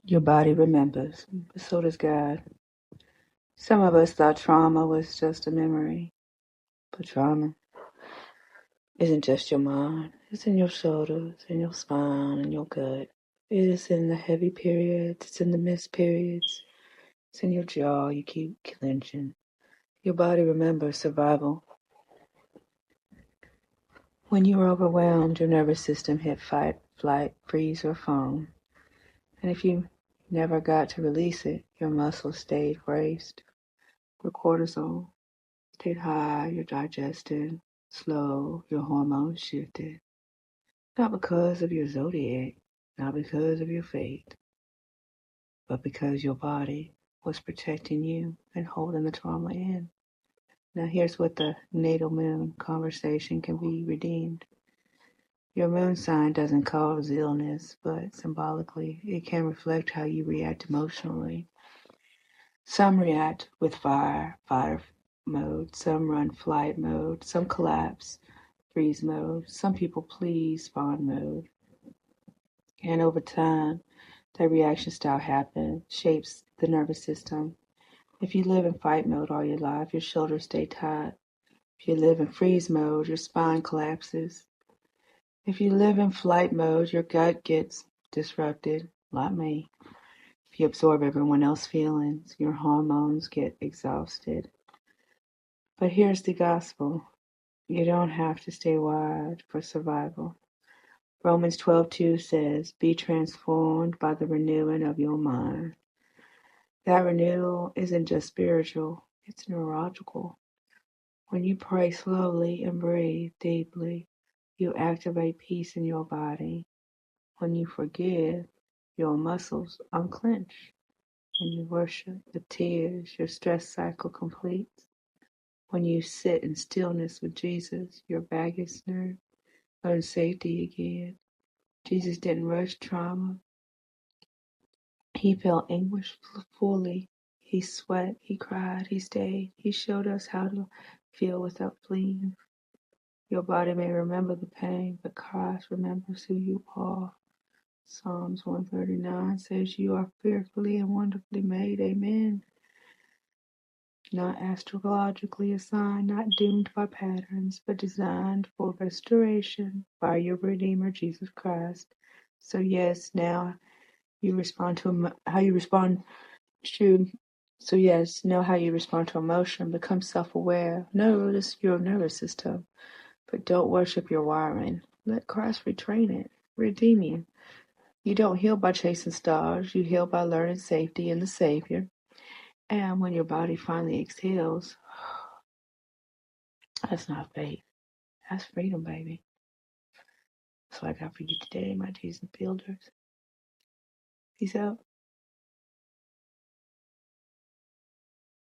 Your body remembers, but so does God. Some of us thought trauma was just a memory, but trauma isn't just your mind. It's in your shoulders, in your spine, in your gut. It is in the heavy periods. It's in the missed periods. It's in your jaw. You keep clenching. Your body remembers survival. When you were overwhelmed, your nervous system hit fight, flight, freeze, or foam. And if you never got to release it, your muscles stayed braced. Your cortisol stayed high, your digestion slow, your hormones shifted. Not because of your zodiac, not because of your fate, but because your body was protecting you and holding the trauma in. Now here's what the natal moon conversation can be redeemed. Your moon sign doesn't cause illness, but symbolically, it can reflect how you react emotionally. Some react with fire mode, some run flight mode, some collapse, freeze mode, some people please, fawn mode. And over time, that reaction style shapes the nervous system. If you live in fight mode all your life, your shoulders stay tight. If you live in freeze mode, your spine collapses. If you live in flight mode, your gut gets disrupted, like me. If you absorb everyone else's feelings, your hormones get exhausted. But here's the gospel. You don't have to stay wired for survival. Romans 12:2 says, be transformed by the renewing of your mind. That renewal isn't just spiritual, it's neurological. When you pray slowly and breathe deeply, you activate peace in your body. When you forgive, your muscles unclench. When you worship with tears, your stress cycle completes. When you sit in stillness with Jesus, your vagus nerve learns safety again. Jesus didn't rush trauma. He felt anguish fully. He sweat, he cried, he stayed. He showed us how to feel without fleeing. Your body may remember the pain, but Christ remembers who you are. Psalms 139 says you are fearfully and wonderfully made. Amen. Not astrologically assigned, not doomed by patterns, but designed for restoration by your Redeemer, Jesus Christ. So yes, now you respond to how you respond to. So yes, know how you respond to emotion. Become self-aware. Notice your nervous system, but don't worship your wiring. Let Christ retrain it, redeem you. You don't heal by chasing stars. You heal by learning safety in the Savior. And when your body finally exhales, that's not fate. That's freedom, baby. That's what I got for you today, my G's and Builders. Peace out.